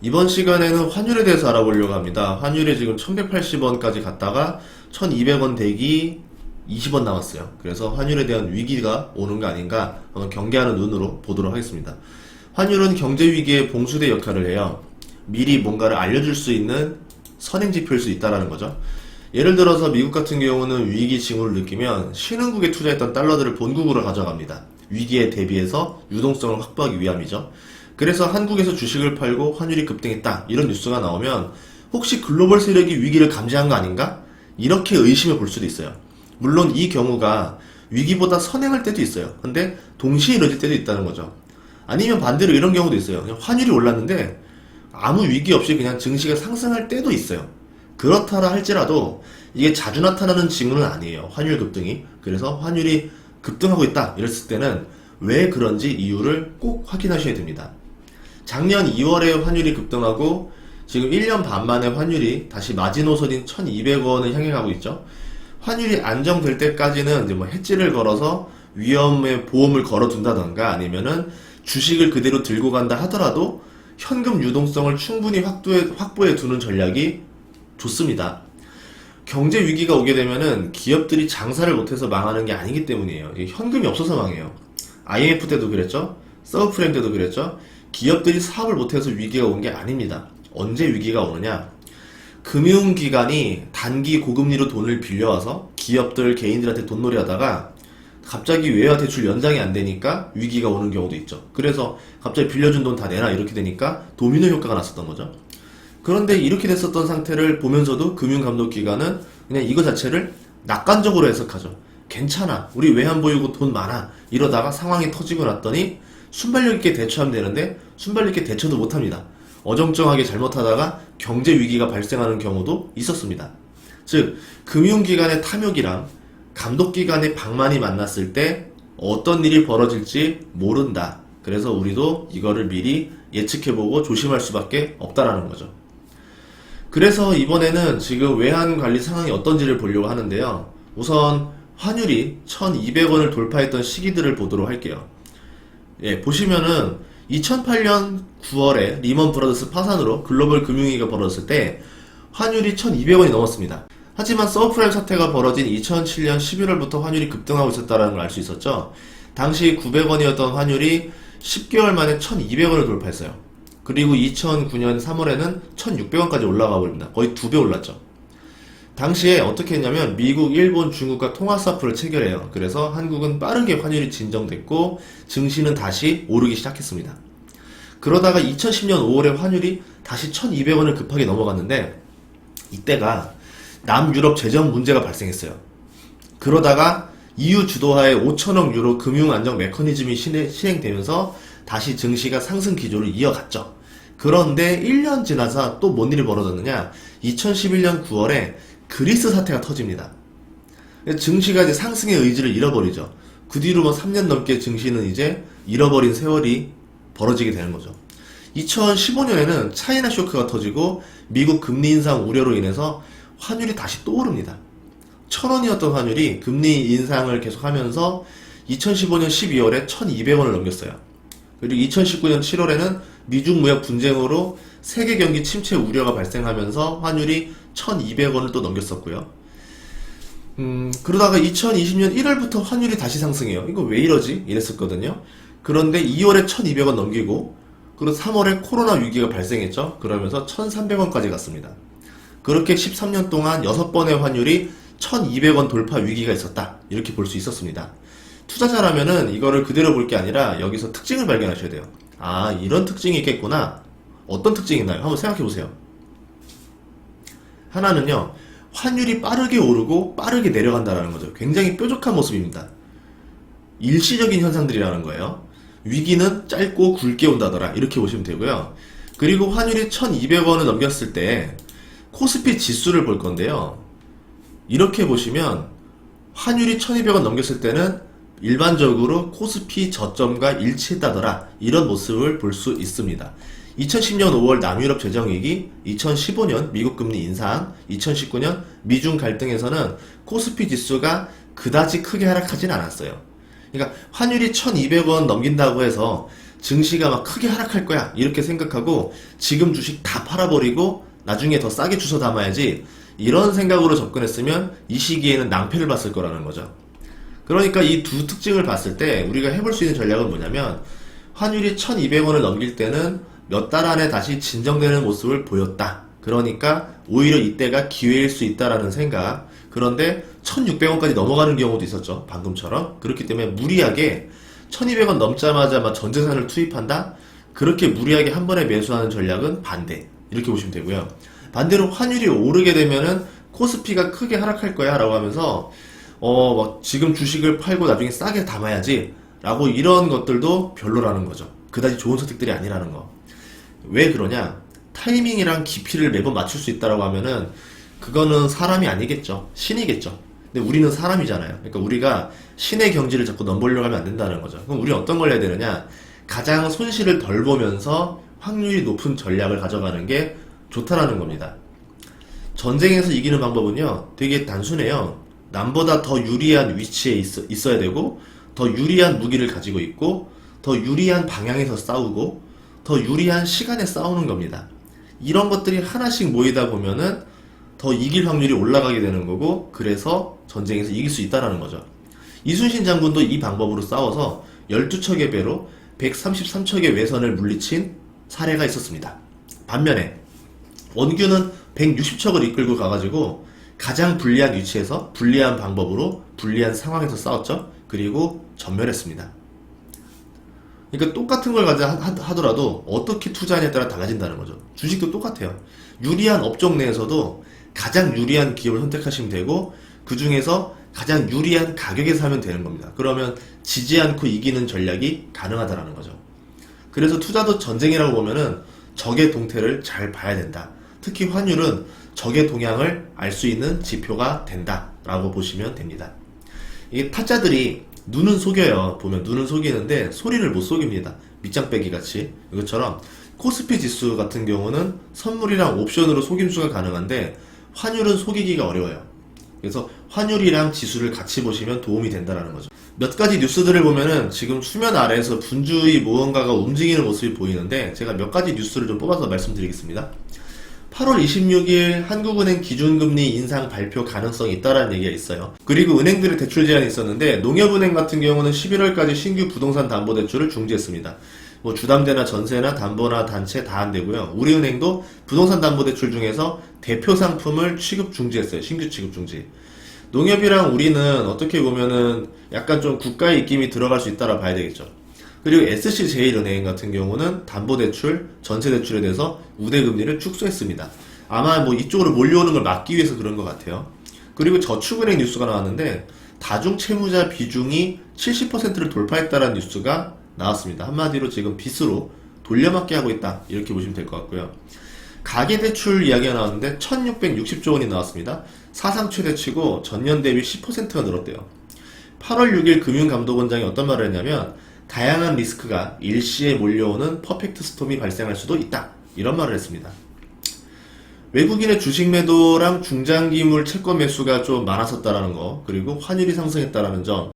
이번 시간에는 환율에 대해서 알아보려고 합니다. 환율이 지금 1180원까지 갔다가 1200원 대기 20원 남았어요. 그래서 환율에 대한 위기가 오는 거 아닌가 한번 경계하는 눈으로 보도록 하겠습니다. 환율은 경제 위기의 봉수대 역할을 해요. 미리 뭔가를 알려줄 수 있는 선행지표일 수 있다는 거죠. 예를 들어서 미국 같은 경우는 위기 징후를 느끼면 신흥국에 투자했던 달러들을 본국으로 가져갑니다. 위기에 대비해서 유동성을 확보하기 위함이죠. 그래서 한국에서 주식을 팔고 환율이 급등했다 이런 뉴스가 나오면 혹시 글로벌 세력이 위기를 감지한 거 아닌가? 이렇게 의심해 볼 수도 있어요. 물론 이 경우가 위기보다 선행할 때도 있어요. 근데 동시에 이뤄질 때도 있다는 거죠. 아니면 반대로 이런 경우도 있어요. 그냥 환율이 올랐는데 아무 위기 없이 그냥 증시가 상승할 때도 있어요. 그렇다라 할지라도 이게 자주 나타나는 징후는 아니에요. 환율 급등이. 그래서 환율이 급등하고 있다 이랬을 때는 왜 그런지 이유를 꼭 확인하셔야 됩니다. 작년 2월에 환율이 급등하고 지금 1년 반 만에 환율이 다시 마지노선인 1200원을 향해 가고 있죠. 환율이 안정될 때까지는 이제 뭐 해지를 걸어서 위험의 보험을 걸어둔다던가 아니면은 주식을 그대로 들고 간다 하더라도 현금 유동성을 충분히 확보해 두는 전략이 좋습니다. 경제 위기가 오게 되면은 기업들이 장사를 못해서 망하는 게 아니기 때문이에요. 현금이 없어서 망해요. IMF 때도 그랬죠. 서브프라임 때도 그랬죠. 기업들이 사업을 못해서 위기가 온 게 아닙니다. 언제 위기가 오느냐? 금융기관이 단기 고금리로 돈을 빌려와서 기업들, 개인들한테 돈놀이 하다가 갑자기 외화 대출 연장이 안 되니까 위기가 오는 경우도 있죠. 그래서 갑자기 빌려준 돈 다 내놔 이렇게 되니까 도미노 효과가 났었던 거죠. 그런데 이렇게 됐었던 상태를 보면서도 금융감독기관은 그냥 이거 자체를 낙관적으로 해석하죠. 괜찮아. 우리 외환 보유고 돈 많아. 이러다가 상황이 터지고 났더니 순발력 있게 대처하면 되는데 순발력 있게 대처도 못합니다. 어정쩡하게 잘못하다가 경제 위기가 발생하는 경우도 있었습니다. 즉 금융기관의 탐욕이랑 감독기관의 방만이 만났을 때 어떤 일이 벌어질지 모른다. 그래서 우리도 이거를 미리 예측해보고 조심할 수밖에 없다라는 거죠. 그래서 이번에는 지금 외환 관리 상황이 어떤지를 보려고 하는데요. 우선 환율이 1200원을 돌파했던 시기들을 보도록 할게요. 예, 보시면은 2008년 9월에 리먼 브라더스 파산으로 글로벌 금융위기가 벌어졌을 때 환율이 1200원이 넘었습니다. 하지만 서브프라임 사태가 벌어진 2007년 11월부터 환율이 급등하고 있었다는 걸 알 수 있었죠. 당시 900원이었던 환율이 10개월 만에 1200원을 돌파했어요. 그리고 2009년 3월에는 1600원까지 올라가 버립니다. 거의 2배 올랐죠. 당시에 어떻게 했냐면 미국, 일본, 중국과 통화스와프를 체결해요. 그래서 한국은 빠르게 환율이 진정됐고 증시는 다시 오르기 시작했습니다. 그러다가 2010년 5월에 환율이 다시 1200원을 급하게 넘어갔는데 이때가 남유럽 재정 문제가 발생했어요. 그러다가 EU 주도하에 5천억 유로 금융안정 메커니즘이 시행되면서 다시 증시가 상승 기조를 이어갔죠. 그런데 1년 지나서 또 뭔 일이 벌어졌느냐? 2011년 9월에 그리스 사태가 터집니다. 증시가 이제 상승의 의지를 잃어버리죠. 그 뒤로 뭐 3년 넘게 증시는 이제 잃어버린 세월이 벌어지게 되는 거죠. 2015년에는 차이나 쇼크가 터지고 미국 금리 인상 우려로 인해서 환율이 다시 또 오릅니다. 1000원이었던 환율이 금리 인상을 계속하면서 2015년 12월에 1200원을 넘겼어요. 그리고 2019년 7월에는 미중 무역 분쟁으로 세계 경기 침체 우려가 발생하면서 환율이 1200원을 또 넘겼었고요. 그러다가 2020년 1월부터 환율이 다시 상승해요. 이거 왜 이러지? 이랬었거든요. 그런데 2월에 1200원 넘기고 그리고 3월에 코로나 위기가 발생했죠. 그러면서 1300원까지 갔습니다. 그렇게 13년 동안 6번의 환율이 1200원 돌파 위기가 있었다. 이렇게 볼 수 있었습니다. 투자자라면은 이거를 그대로 볼 게 아니라 여기서 특징을 발견하셔야 돼요. 아, 이런 특징이 있겠구나. 어떤 특징이 있나요? 한번 생각해 보세요. 하나는요, 환율이 빠르게 오르고 빠르게 내려간다는 거죠. 굉장히 뾰족한 모습입니다. 일시적인 현상들이라는 거예요. 위기는 짧고 굵게 온다더라. 이렇게 보시면 되고요. 그리고 환율이 1200원을 넘겼을 때 코스피 지수를 볼 건데요. 이렇게 보시면 환율이 1200원 넘겼을 때는 일반적으로 코스피 저점과 일치했다더라. 이런 모습을 볼 수 있습니다. 2010년 5월 남유럽 재정위기, 2015년 미국 금리 인상, 2019년 미중 갈등에서는 코스피 지수가 그다지 크게 하락하진 않았어요. 그러니까 환율이 1200원 넘긴다고 해서 증시가 막 크게 하락할 거야 이렇게 생각하고 지금 주식 다 팔아버리고 나중에 더 싸게 주워 담아야지, 이런 생각으로 접근했으면 이 시기에는 낭패를 봤을 거라는 거죠. 그러니까 이 두 특징을 봤을 때 우리가 해볼 수 있는 전략은 뭐냐면, 환율이 1200원을 넘길 때는 몇 달 안에 다시 진정되는 모습을 보였다. 그러니까 오히려 이때가 기회일 수 있다라는 생각. 그런데 1600원까지 넘어가는 경우도 있었죠, 방금처럼. 그렇기 때문에 무리하게 1200원 넘자마자 막 전재산을 투입한다? 그렇게 무리하게 한 번에 매수하는 전략은 반대, 이렇게 보시면 되고요. 반대로 환율이 오르게 되면은 코스피가 크게 하락할 거야 라고 하면서 지금 주식을 팔고 나중에 싸게 담아야지 라고, 이런 것들도 별로라는 거죠. 그다지 좋은 선택들이 아니라는 거. 왜 그러냐? 타이밍이랑 깊이를 매번 맞출 수 있다라고 하면은 그거는 사람이 아니겠죠. 신이겠죠. 근데 우리는 사람이잖아요. 그러니까 우리가 신의 경지를 자꾸 넘보려고 하면 안 된다는 거죠. 그럼 우리는 어떤 걸 해야 되느냐? 가장 손실을 덜 보면서 확률이 높은 전략을 가져가는 게 좋다라는 겁니다. 전쟁에서 이기는 방법은요, 되게 단순해요. 남보다 더 유리한 위치에 있어야 되고, 더 유리한 무기를 가지고 있고, 더 유리한 방향에서 싸우고, 더 유리한 시간에 싸우는 겁니다. 이런 것들이 하나씩 모이다 보면은 더 이길 확률이 올라가게 되는 거고, 그래서 전쟁에서 이길 수 있다라는 거죠. 이순신 장군도 이 방법으로 싸워서 12척의 배로 133척의 외선을 물리친 사례가 있었습니다. 반면에 원규는 160척을 이끌고 가가지고 가장 불리한 위치에서 불리한 방법으로 불리한 상황에서 싸웠죠. 그리고 전멸했습니다. 그러니까 똑같은 걸 하더라도 어떻게 투자하냐에 따라 달라진다는 거죠. 주식도 똑같아요. 유리한 업종 내에서도 가장 유리한 기업을 선택하시면 되고, 그 중에서 가장 유리한 가격에 사면 되는 겁니다. 그러면 지지 않고 이기는 전략이 가능하다는 거죠. 그래서 투자도 전쟁이라고 보면은 적의 동태를 잘 봐야 된다. 특히 환율은 적의 동향을 알 수 있는 지표가 된다라고 보시면 됩니다. 이게 타짜들이 눈은 속여요. 보면 눈은 속이는데 소리를 못 속입니다. 밑장 빼기 같이. 이것처럼 코스피 지수 같은 경우는 선물이랑 옵션으로 속임수가 가능한데 환율은 속이기가 어려워요. 그래서 환율이랑 지수를 같이 보시면 도움이 된다는 거죠. 몇 가지 뉴스들을 보면은 지금 수면 아래에서 분주히 무언가가 움직이는 모습이 보이는데, 제가 몇 가지 뉴스를 좀 뽑아서 말씀드리겠습니다. 8월 26일 한국은행 기준금리 인상 발표 가능성이 있다라는 얘기가 있어요. 그리고 은행들의 대출 제한이 있었는데, 농협은행 같은 경우는 11월까지 신규 부동산 담보대출을 중지했습니다. 뭐 주담대나 전세나 담보나 단체 다 안 되고요. 우리은행도 부동산 담보대출 중에서 대표 상품을 취급 중지했어요. 신규 취급 중지. 농협이랑 우리는 어떻게 보면은 약간 좀 국가의 입김이 들어갈 수 있다라 봐야 되겠죠. 그리고 SC제일은행 같은 경우는 담보대출, 전세대출에 대해서 우대금리를 축소했습니다. 아마 뭐 이쪽으로 몰려오는 걸 막기 위해서 그런 것 같아요. 그리고 저축은행 뉴스가 나왔는데, 다중채무자 비중이 70%를 돌파했다는 뉴스가 나왔습니다. 한마디로 지금 빚으로 돌려막기 하고 있다, 이렇게 보시면 될 것 같고요. 가계대출 이야기가 나왔는데 1660조 원이 나왔습니다. 사상 최대치고 전년 대비 10%가 늘었대요. 8월 6일 금융감독원장이 어떤 말을 했냐면, 다양한 리스크가 일시에 몰려오는 퍼펙트 스톰이 발생할 수도 있다, 이런 말을 했습니다. 외국인의 주식 매도랑 중장기물 채권 매수가 좀 많았었다라는 거, 그리고 환율이 상승했다라는 점.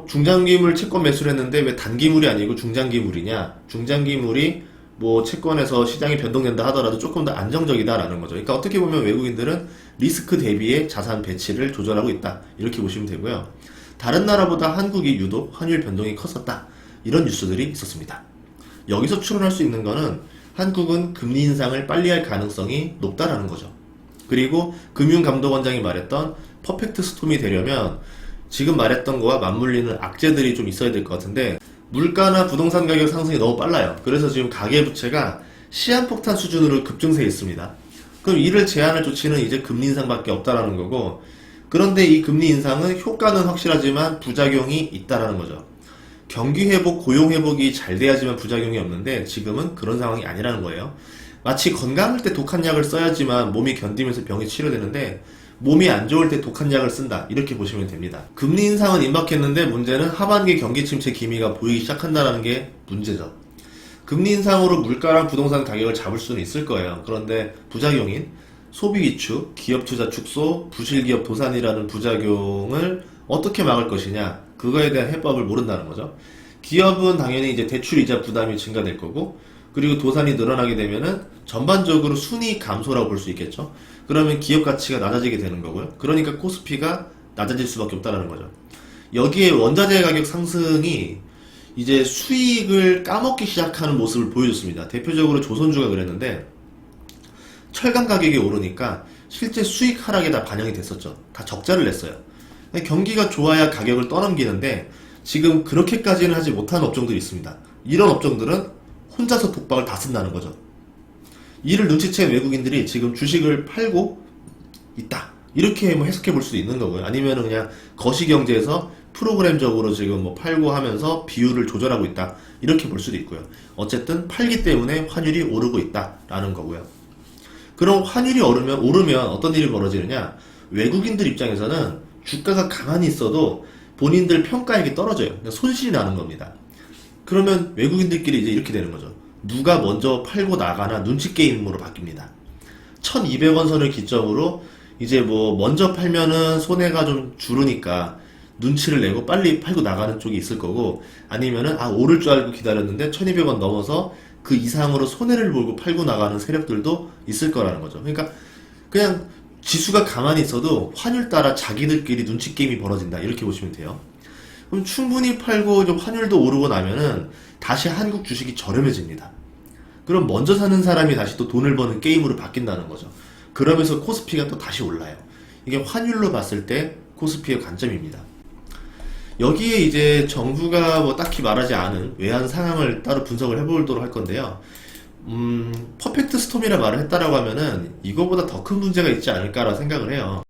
중장기물 채권 매수를 했는데 왜 단기물이 아니고 중장기물이냐? 중장기물이 뭐 채권에서 시장이 변동된다 하더라도 조금 더 안정적이다라는 거죠. 그러니까 어떻게 보면 외국인들은 리스크 대비의 자산 배치를 조절하고 있다, 이렇게 보시면 되고요. 다른 나라보다 한국이 유독 환율 변동이 컸었다, 이런 뉴스들이 있었습니다. 여기서 추론할 수 있는 거는 한국은 금리 인상을 빨리 할 가능성이 높다라는 거죠. 그리고 금융감독원장이 말했던 퍼펙트 스톰이 되려면 지금 말했던 거와 맞물리는 악재들이 좀 있어야 될 것 같은데, 물가나 부동산 가격 상승이 너무 빨라요. 그래서 지금 가계부채가 시한폭탄 수준으로 급증세 있습니다. 그럼 이를 제한할 조치는 이제 금리 인상밖에 없다라는 거고, 그런데 이 금리 인상은 효과는 확실하지만 부작용이 있다라는 거죠. 경기 회복, 고용 회복이 잘 돼야지만 부작용이 없는데 지금은 그런 상황이 아니라는 거예요. 마치 건강할 때 독한 약을 써야지만 몸이 견디면서 병이 치료되는데, 몸이 안 좋을 때 독한 약을 쓴다, 이렇게 보시면 됩니다. 금리 인상은 임박했는데 문제는 하반기 경기 침체 기미가 보이기 시작한다는 게 문제죠. 금리 인상으로 물가랑 부동산 가격을 잡을 수는 있을 거예요. 그런데 부작용인 소비 위축, 기업 투자 축소, 부실기업 도산이라는 부작용을 어떻게 막을 것이냐, 그거에 대한 해법을 모른다는 거죠. 기업은 당연히 이제 대출 이자 부담이 증가될 거고, 그리고 도산이 늘어나게 되면은 전반적으로 순이익 감소라고 볼 수 있겠죠. 그러면 기업 가치가 낮아지게 되는 거고요. 그러니까 코스피가 낮아질 수밖에 없다는 거죠. 여기에 원자재 가격 상승이 이제 수익을 까먹기 시작하는 모습을 보여줬습니다. 대표적으로 조선주가 그랬는데, 철강 가격이 오르니까 실제 수익 하락에 다 반영이 됐었죠. 다 적자를 냈어요. 경기가 좋아야 가격을 떠넘기는데 지금 그렇게까지는 하지 못한 업종들이 있습니다. 이런 업종들은 혼자서 독박을 다 쓴다는 거죠. 이를 눈치챈 외국인들이 지금 주식을 팔고 있다, 이렇게 뭐 해석해 볼 수도 있는 거고요. 아니면 그냥 거시경제에서 프로그램적으로 지금 뭐 팔고 하면서 비율을 조절하고 있다, 이렇게 볼 수도 있고요. 어쨌든 팔기 때문에 환율이 오르고 있다라는 거고요. 그럼 환율이 오르면 어떤 일이 벌어지느냐? 외국인들 입장에서는 주가가 가만히 있어도 본인들 평가액이 떨어져요. 그러니까 손실이 나는 겁니다. 그러면 외국인들끼리 이제 이렇게 되는 거죠. 누가 먼저 팔고 나가나 눈치 게임으로 바뀝니다. 1200원 선을 기점으로 이제 뭐 먼저 팔면은 손해가 좀 줄으니까 눈치를 내고 빨리 팔고 나가는 쪽이 있을 거고, 아니면은 오를 줄 알고 기다렸는데 1200원 넘어서 그 이상으로 손해를 보고 팔고 나가는 세력들도 있을 거라는 거죠. 그러니까 그냥 지수가 가만히 있어도 환율 따라 자기들끼리 눈치 게임이 벌어진다, 이렇게 보시면 돼요. 그럼 충분히 팔고 좀 환율도 오르고 나면은 다시 한국 주식이 저렴해집니다. 그럼 먼저 사는 사람이 다시 또 돈을 버는 게임으로 바뀐다는 거죠. 그러면서 코스피가 또 다시 올라요. 이게 환율로 봤을 때 코스피의 관점입니다. 여기에 이제 정부가 뭐 딱히 말하지 않은 외환 상황을 따로 분석을 해보도록 할 건데요. 퍼펙트 스톰이라 말을 했다라고 하면은 이거보다 더 큰 문제가 있지 않을까라 생각을 해요.